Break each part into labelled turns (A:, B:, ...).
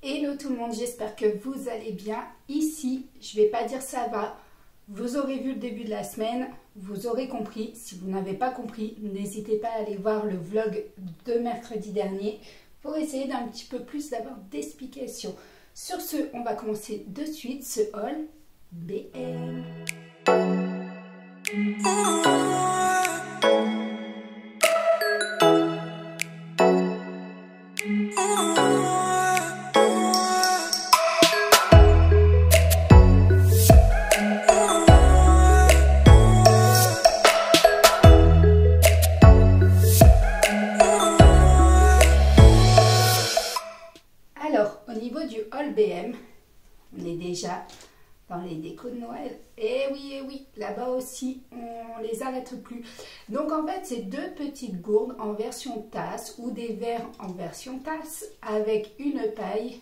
A: Hello tout le monde, j'espère que vous allez bien. Ici, je vais pas dire ça va. Vous aurez vu le début de la semaine, vous aurez compris. Si vous n'avez pas compris, n'hésitez pas à aller voir le vlog de mercredi dernier pour essayer d'un petit peu plus d'avoir d'explications. Sur ce, on va commencer de suite ce haul BM. BM, on est déjà dans les décos de Noël. Et oui, là-bas aussi, on les arrête plus. Donc en fait, c'est deux petites gourdes en version tasse ou des verres en version tasse avec une paille,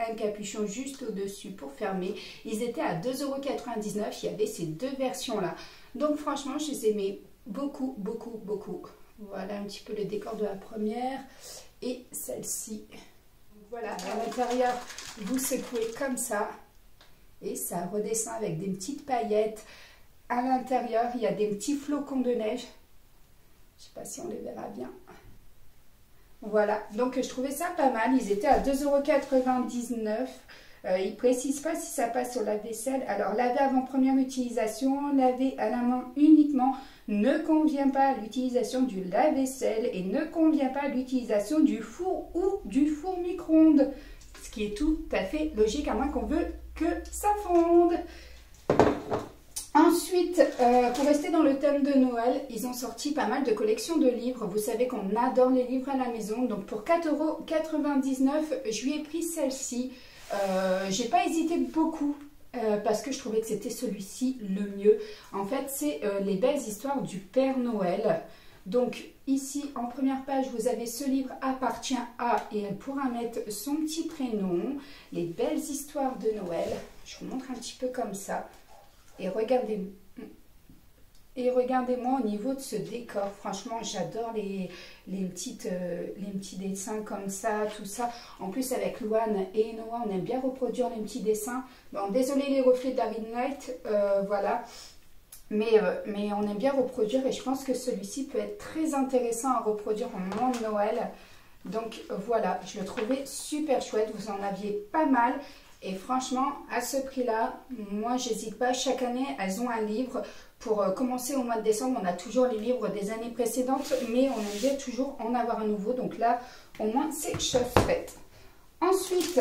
A: un capuchon juste au-dessus pour fermer. Ils étaient à 2,99 €. Il y avait ces deux versions-là. Donc franchement, je les aimais beaucoup. Voilà un petit peu le décor de la première et celle-ci. Voilà, à l'intérieur, vous secouez comme ça et ça redescend avec des petites paillettes. À l'intérieur, il y a des petits flocons de neige. Je ne sais pas si on les verra bien. Voilà, donc je trouvais ça pas mal. Ils étaient à 2,99 €. Ils ne précisent pas si ça passe au lave-vaisselle. Alors, laver avant première utilisation, laver à la main uniquement, ne convient pas à l'utilisation du lave-vaisselle et ne convient pas à l'utilisation du four ou du four micro-ondes. Ce qui est tout à fait logique, à moins qu'on veut que ça fonde. Ensuite, pour rester dans le thème de Noël, ils ont sorti pas mal de collections de livres. Vous savez qu'on adore les livres à la maison. Donc pour 4,99 €, je lui ai pris celle-ci. J'ai pas hésité beaucoup. Parce que je trouvais que c'était celui-ci le mieux. En fait, c'est les belles histoires du Père Noël. Donc ici, en première page, vous avez ce livre appartient à, et elle pourra mettre son petit prénom. Les belles histoires de Noël. Je vous montre un petit peu comme ça. Et regardez-moi au niveau de ce décor. Franchement, j'adore les petits dessins comme ça, tout ça. En plus, avec Luan et Noah, on aime bien reproduire les petits dessins. Bon, désolé les reflets de la ring light, voilà. Mais on aime bien reproduire et je pense que celui-ci peut être très intéressant à reproduire au moment de Noël. Donc voilà, je le trouvais super chouette. Vous en aviez pas mal. Et franchement, à ce prix-là, moi, j'hésite pas. Chaque année, elles ont un livre. Pour commencer au mois de décembre, on a toujours les livres des années précédentes, mais on aime bien toujours en avoir un nouveau. Donc là, au moins, c'est chose faite. Ensuite,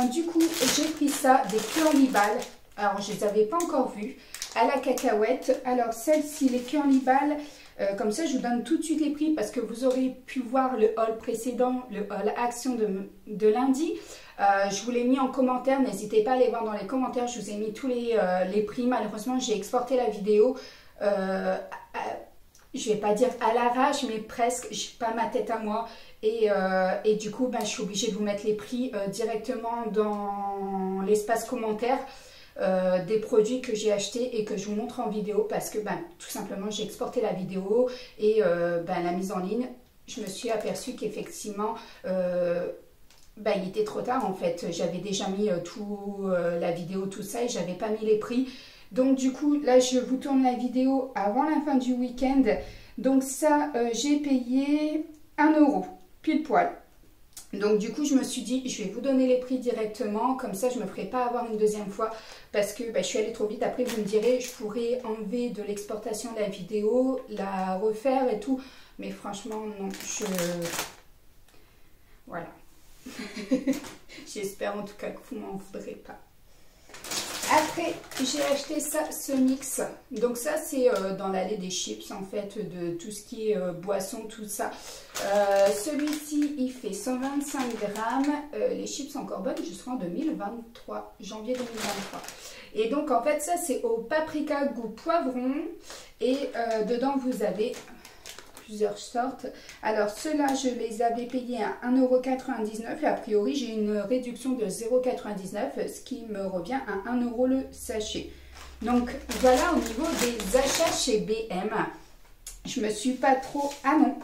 A: du coup, j'ai pris ça, des curly balls. Alors, je ne les avais pas encore vues, à la cacahuète. Alors, celle-ci, les curly balls, comme ça, je vous donne tout de suite les prix parce que vous aurez pu voir le haul précédent, le haul action de lundi. Je vous l'ai mis en commentaire, n'hésitez pas à aller voir dans les commentaires, je vous ai mis tous les prix. Malheureusement, j'ai exporté la vidéo, je vais pas dire à l'arrache, mais presque, je n'ai pas ma tête à moi. Et du coup, je suis obligée de vous mettre les prix directement dans l'espace commentaire des produits que j'ai achetés et que je vous montre en vidéo parce que tout simplement, j'ai exporté la vidéo et la mise en ligne, je me suis aperçue qu'effectivement... il était trop tard en fait, j'avais déjà mis la vidéo, tout ça et j'avais pas mis les prix. Donc du coup, là je vous tourne la vidéo avant la fin du week-end. Donc ça, j'ai payé 1 €, pile poil. Donc du coup, je me suis dit, je vais vous donner les prix directement, comme ça je me ferai pas avoir une deuxième fois parce que je suis allée trop vite. Après vous me direz, je pourrais enlever de l'exportation de la vidéo, la refaire et tout. Mais franchement, non, voilà. J'espère en tout cas que vous m'en voudrez pas. Après, j'ai acheté ça, ce mix. Donc ça, c'est dans l'allée des chips, en fait, de tout ce qui est boisson, tout ça. Celui-ci, il fait 125 grammes. Les chips sont encore bonnes jusqu'en 2023, janvier 2023. Et donc, en fait, ça, c'est au paprika goût poivron. Et dedans, vous avez... plusieurs sortes. Alors ceux-là, je les avais payés à 1,99 € et a priori j'ai une réduction de 0,99 €, ce qui me revient à 1 € le sachet. Donc voilà au niveau des achats chez BM. Je me suis pas trop... Ah non,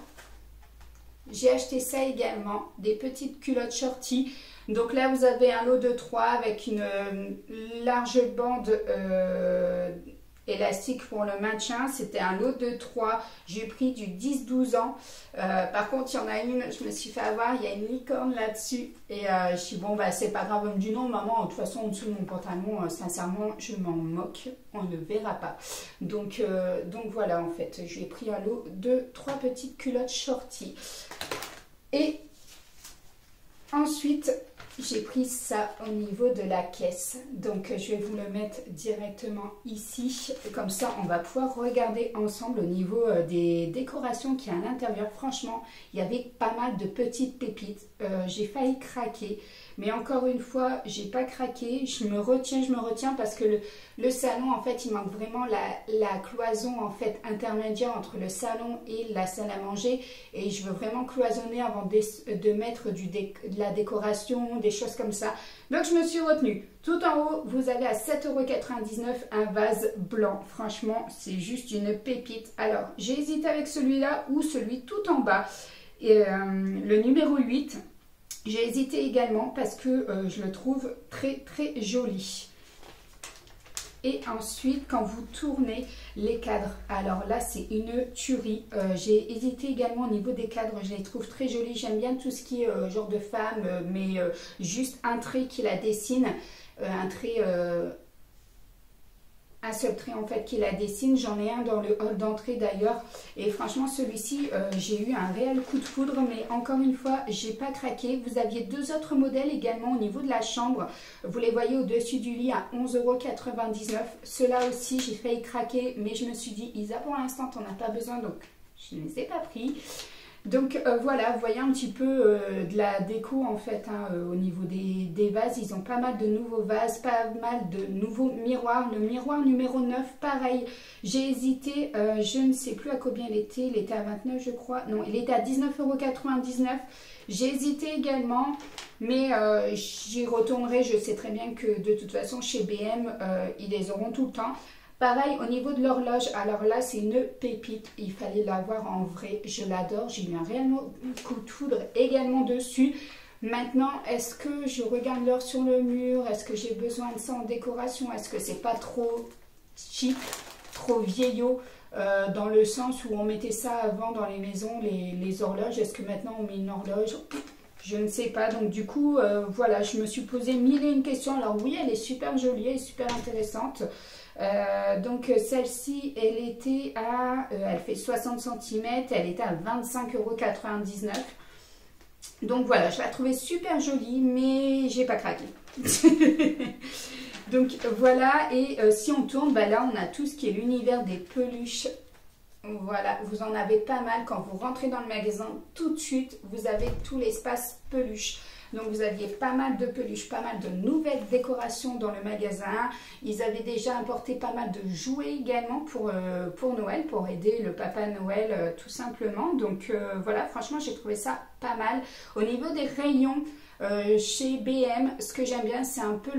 A: j'ai acheté ça également, des petites culottes shorty. Donc là, vous avez un lot de 3 avec une large bande élastique pour le maintien. C'était un lot de 3. J'ai pris du 10-12 ans. Par contre, il y en a une, je me suis fait avoir, il y a une licorne là-dessus. Et je suis bon, bah c'est pas grave. Elle me dit non, maman, de toute façon, en dessous de mon pantalon, sincèrement, je m'en moque. On ne verra pas. Donc voilà, en fait, je lui ai pris un lot de 3 petites culottes shorty. Et ensuite, j'ai pris ça au niveau de la caisse. Donc, je vais vous le mettre directement ici. Comme ça, on va pouvoir regarder ensemble au niveau des décorations qu'il y a à l'intérieur. Franchement, il y avait pas mal de petites pépites. J'ai failli craquer. Mais encore une fois, j'ai pas craqué. Je me retiens parce que le salon, en fait, il manque vraiment la cloison en fait intermédiaire entre le salon et la salle à manger. Et je veux vraiment cloisonner avant de mettre de la décoration, des choses comme ça. Donc, je me suis retenue. Tout en haut, vous avez à 7,99 € un vase blanc. Franchement, c'est juste une pépite. Alors, j'ai hésité avec celui-là ou celui tout en bas. Et, le numéro 8. J'ai hésité également parce que je le trouve très très joli. Et ensuite, quand vous tournez les cadres, alors là c'est une tuerie. J'ai hésité également au niveau des cadres, je les trouve très jolis. J'aime bien tout ce qui est genre de femme, mais juste un trait qui la dessine, un trait... un seul trait en fait qui la dessine. J'en ai un dans le hall d'entrée d'ailleurs, et franchement celui-ci j'ai eu un réel coup de foudre, mais encore une fois j'ai pas craqué. Vous aviez 2 autres modèles également au niveau de la chambre, vous les voyez au-dessus du lit à 11,99 €. Ceux-là aussi j'ai failli craquer, mais je me suis dit Isa, pour l'instant t'en as pas besoin, donc je ne les ai pas pris. Donc voilà, vous voyez un petit peu de la déco en fait au niveau des vases. Ils ont pas mal de nouveaux vases, pas mal de nouveaux miroirs. Le miroir numéro 9, pareil, j'ai hésité, je ne sais plus à combien il était à 29 je crois, non il était à 19,99 €. J'ai hésité également, mais j'y retournerai. Je sais très bien que de toute façon chez BM, ils les auront tout le temps. Pareil au niveau de l'horloge, alors là c'est une pépite, il fallait l'avoir en vrai, je l'adore, j'ai eu un réel coup de foudre également dessus. Maintenant, est-ce que je regarde l'heure sur le mur, est-ce que j'ai besoin de ça en décoration, est-ce que c'est pas trop cheap, trop vieillot, dans le sens où on mettait ça avant dans les maisons, les horloges, est-ce que maintenant on met une horloge? Je ne sais pas, donc du coup, voilà, je me suis posé mille et une questions. Alors oui, elle est super jolie, elle est super intéressante. Donc celle-ci, elle était à, elle fait 60 cm, elle était à 25,99 €. Donc voilà, je la trouvais super jolie, mais j'ai pas craqué. Donc voilà, et si on tourne, bah là on a tout ce qui est l'univers des peluches. Voilà, vous en avez pas mal. Quand vous rentrez dans le magasin, tout de suite, vous avez tout l'espace peluche. Donc vous aviez pas mal de peluches, pas mal de nouvelles décorations dans le magasin. Ils avaient déjà importé pas mal de jouets également pour Noël, pour aider le papa Noël tout simplement. Donc voilà, franchement j'ai trouvé ça pas mal. Au niveau des rayons, chez BM, ce que j'aime bien, c'est un peu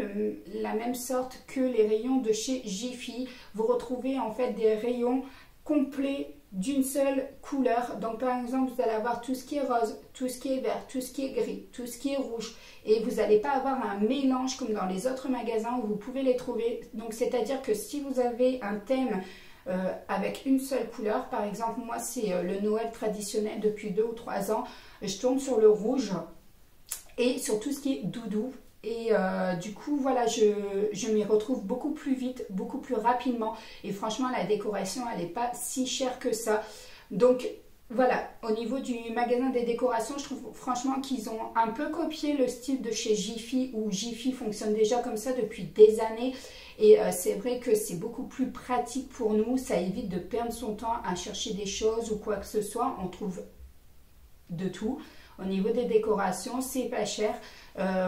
A: la même sorte que les rayons de chez Jiffy. Vous retrouvez en fait des rayons complets d'une seule couleur. Donc par exemple, vous allez avoir tout ce qui est rose, tout ce qui est vert, tout ce qui est gris, tout ce qui est rouge, et vous n'allez pas avoir un mélange comme dans les autres magasins où vous pouvez les trouver. Donc c'est à dire que si vous avez un thème avec une seule couleur, par exemple moi c'est le Noël traditionnel depuis 2 ou 3 ans, je tourne sur le rouge et sur tout ce qui est doudou. Et du coup, voilà, je m'y retrouve beaucoup plus vite, beaucoup plus rapidement. Et franchement, la décoration, elle n'est pas si chère que ça. Donc, voilà, au niveau du magasin des décorations, je trouve franchement qu'ils ont un peu copié le style de chez Jiffy, où Jiffy fonctionne déjà comme ça depuis des années. Et c'est vrai que c'est beaucoup plus pratique pour nous. Ça évite de perdre son temps à chercher des choses ou quoi que ce soit. On trouve de tout. Au niveau des décorations, c'est pas cher.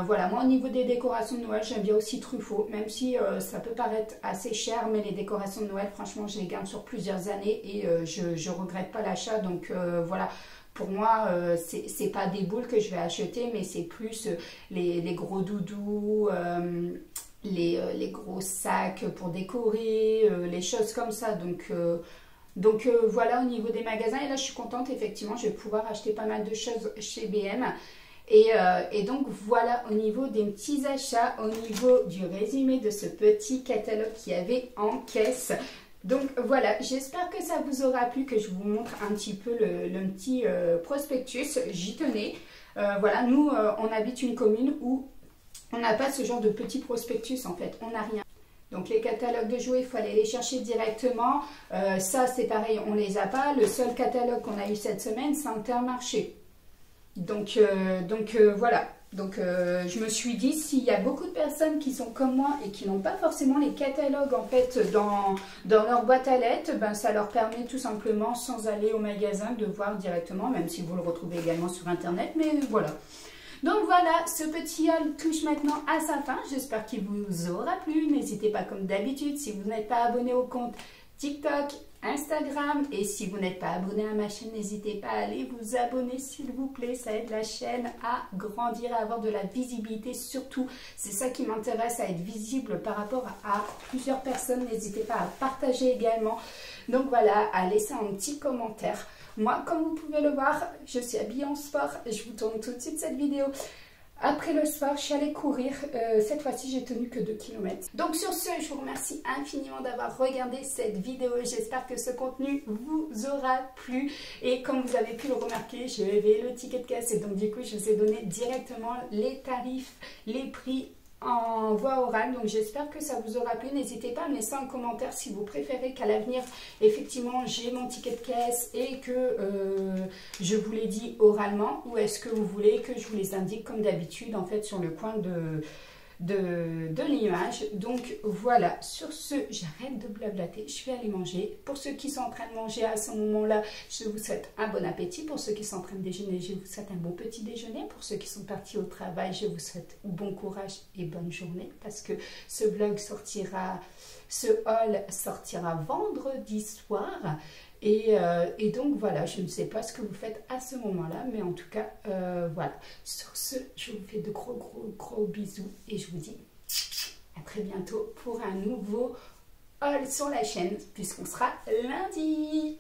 A: Voilà, moi au niveau des décorations de Noël, j'aime bien aussi Truffaut, même si ça peut paraître assez cher, mais les décorations de Noël, franchement, je les garde sur plusieurs années et je regrette pas l'achat. Donc voilà, pour moi, c'est pas des boules que je vais acheter, mais c'est plus les gros doudous, les gros sacs pour décorer, les choses comme ça. Donc voilà au niveau des magasins, et là je suis contente, effectivement je vais pouvoir acheter pas mal de choses chez BM. Et donc voilà au niveau des petits achats, au niveau du résumé de ce petit catalogue qu'il y avait en caisse. Donc voilà, j'espère que ça vous aura plu, que je vous montre un petit peu le petit prospectus. J'y tenais. Voilà, nous on habite une commune où on n'a pas ce genre de petit prospectus en fait, on n'a rien. Donc les catalogues de jouets, il faut aller les chercher directement. Ça c'est pareil, on les a pas. Le seul catalogue qu'on a eu cette semaine, c'est Intermarché. Donc voilà. Donc je me suis dit, s'il y a beaucoup de personnes qui sont comme moi et qui n'ont pas forcément les catalogues en fait dans leur boîte à lettres, ben, ça leur permet tout simplement, sans aller au magasin, de voir directement, même si vous le retrouvez également sur internet, mais voilà. Donc voilà, ce petit haul touche maintenant à sa fin. J'espère qu'il vous aura plu. N'hésitez pas comme d'habitude, si vous n'êtes pas abonné au compte TikTok, Instagram, et si vous n'êtes pas abonné à ma chaîne, n'hésitez pas à aller vous abonner s'il vous plaît. Ça aide la chaîne à grandir, à avoir de la visibilité surtout. C'est ça qui m'intéresse, à être visible par rapport à plusieurs personnes. N'hésitez pas à partager également. Donc voilà, à laisser un petit commentaire. Moi, comme vous pouvez le voir, je suis habillée en sport. Je vous tourne tout de suite cette vidéo. Après le sport, je suis allée courir. Cette fois-ci, j'ai tenu que 2 km. Donc sur ce, je vous remercie infiniment d'avoir regardé cette vidéo. J'espère que ce contenu vous aura plu. Et comme vous avez pu le remarquer, je vais le ticket de caisse. Et donc du coup, je vous ai donné directement les tarifs, les prix en voix orale. Donc j'espère que ça vous aura plu. N'hésitez pas à me laisser un commentaire si vous préférez qu'à l'avenir effectivement j'ai mon ticket de caisse et que je vous l'ai dit oralement, ou est-ce que vous voulez que je vous les indique comme d'habitude en fait sur le coin de l'image. Donc voilà, sur ce, j'arrête de blablater, je vais aller manger. Pour ceux qui sont en train de manger à ce moment-là, je vous souhaite un bon appétit. Pour ceux qui sont en train de déjeuner, je vous souhaite un bon petit déjeuner. Pour ceux qui sont partis au travail, je vous souhaite bon courage et bonne journée, parce que ce vlog sortira, ce haul sortira vendredi soir. Et donc voilà, je ne sais pas ce que vous faites à ce moment-là, mais en tout cas, voilà. Sur ce, je vous fais de gros bisous et je vous dis à très bientôt pour un nouveau haul sur la chaîne, puisqu'on sera lundi.